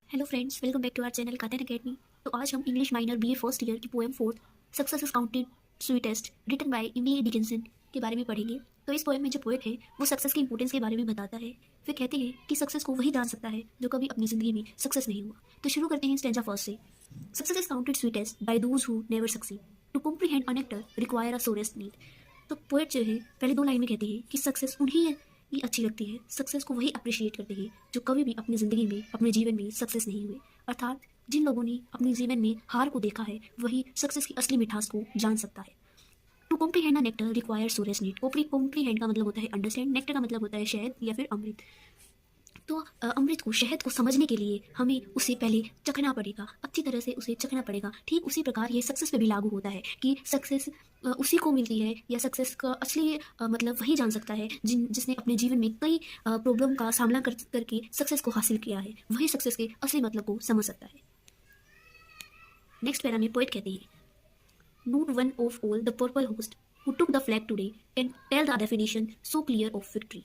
Hello friends, welcome back to our channel Katan academy. तो आज हम English minor BA first year की poem fourth success is counted sweetest written by Emily Dickinson के बारे में पढ़ेंगे। तो इस पोएम में जो पोएट है वो सक्सेस की इंपॉर्टेंस के बारे में बताता है। वे कहते हैं कि सक्सेस को वही जान सकता है जो कभी अपनी ज़िंदगी में सक्सेस नहीं हुआ। तो शुरू करते हैं स्टैंजा फर्स्ट से। Success is counted sweetest by those who never succeed, to comprehend a nectar require a sorest need. तो पोएट जो है पहले दो लाइन में कहते हैं कि सक्सेस उन्हीं ये अच्छी लगती है, सक्सेस को वही अप्रिशिएट करते हैं जो कभी भी अपनी ज़िंदगी में अपने जीवन में सक्सेस नहीं हुए। अर्थात जिन लोगों ने अपने जीवन में हार को देखा है वही सक्सेस की असली मिठास को जान सकता है। To comprehend a nectar require sorest need. Comprehend का मतलब होता है अंडरस्टैंड, नेक्टर का मतलब होता है शहद या फिर अमृत। तो अमृत को, शहद को समझने के लिए हमें उसे पहले चखना पड़ेगा, अच्छी तरह से उसे चखना पड़ेगा। ठीक उसी प्रकार ये सक्सेस पे भी लागू होता है कि सक्सेस उसी को मिलती है या सक्सेस का असली मतलब वही जान सकता है जिसने अपने जीवन में कई प्रॉब्लम का सामना करके सक्सेस को हासिल किया है, वही सक्सेस के असली मतलब को समझ सकता है। नेक्स्ट पैरा में पोएट कहते हैं, not one of all the purple host who took the flag today can tell the definition so clear of victory.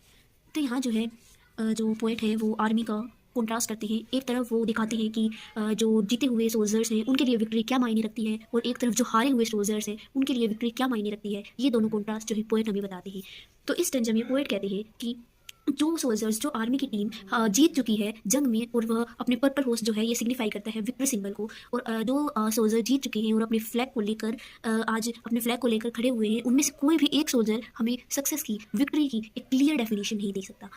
तो यहाँ जो है जो पोएट हैं वो आर्मी का कॉन्ट्रास्ट करते हैं। एक तरफ वो दिखाते हैं कि जो जीते हुए सोल्जर्स हैं उनके लिए विक्ट्री क्या मायने रखती है, और एक तरफ जो हारे हुए सोल्जर्स हैं उनके लिए विक्ट्री क्या मायने रखती है। ये दोनों कॉन्ट्रास्ट जो है पोएट हमें बताते हैं। तो इस स्टेंजा में पोएट कहते हैं कि जो सोल्जर्स, जो आर्मी की टीम जीत चुकी है जंग में, और वह अपने पर्पल होस्ट जो है ये सिग्निफाई करता है विक्ट्री सिंबल को, और जो सोल्जर जीत चुके हैं और अपने फ्लैग को लेकर आज अपने फ्लैग को लेकर खड़े हुए हैं, उनमें से कोई भी एक सोल्जर हमें सक्सेस की, विक्ट्री की एक क्लियर डेफिनेशन नहीं दे सकता।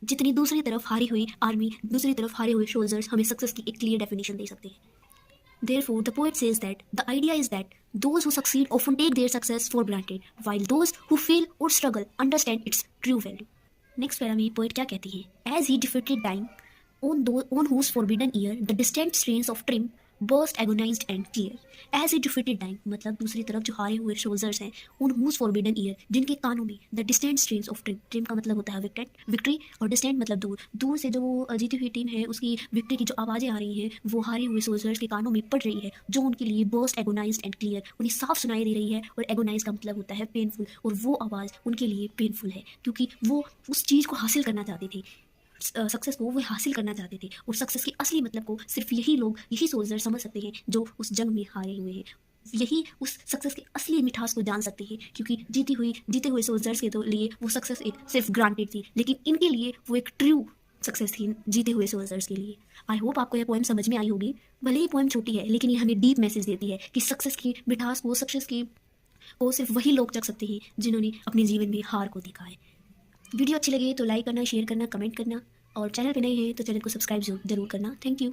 जितनी दूसरी तरफ हारी हुई आर्मी, दूसरी तरफ हारे हुए सोल्जर्स हमें सक्सेस की एक क्लियर डेफिनेशन दे सकते हैं। Therefore, the poet says that the idea is that those who succeed often take their success for granted, while those who fail or struggle understand its true value. Next para में poet क्या कहती है? As he defeated time, on whose forbidden ear the distant strains of trim burst agonized and clear. As he defeated time, मतलब दूसरी तरफ जो हारे हुए सोल्जर्स हैं, on whose forbidden ear, जिनके कानों में the distant strains of trim का मतलब होता है विक्ट्री, और distant मतलब दूर से जो जीती हुई टीम है उसकी विक्ट्री की जो आवाज़ें आ रही हैं वो हारे हुए सोल्जर्स के कानों में पड़ रही है, जो उनके लिए burst agonized and clear, उन्हें साफ सुनाई दे रही है। और एगोनाइज का मतलब होता है पेनफुल, और वो आवाज़ उनके लिए पेनफुल है क्योंकि वो उस चीज़ को हासिल करना चाहते थे, सक्सेस को वो हासिल करना चाहते थे, और सक्सेस के असली मतलब को सिर्फ यही लोग, यही सोल्जर समझ सकते हैं जो उस जंग में हारे हुए हैं। यही उस सक्सेस के असली मिठास को जान सकते हैं, क्योंकि जीते हुए सोल्जर्स के तो लिए वो सक्सेस एक सिर्फ ग्रांटेड थी, लेकिन इनके लिए वो एक ट्रू सक्सेस थी, जीते हुए सोल्जर्स के लिए। आई होप आपको यह पोएम समझ में आई होगी। भले ही पोएम छोटी है लेकिन ये हमें डीप मैसेज देती है कि सक्सेस की मिठास को, सक्सेस की को सिर्फ वही लोग चख सकते हैं जिन्होंने अपने जीवन में हार को देखा है। वीडियो अच्छी लगे तो लाइक करना, शेयर करना, कमेंट करना, और चैनल पे नए हैं तो चैनल को सब्सक्राइब जरूर करना। Thank you.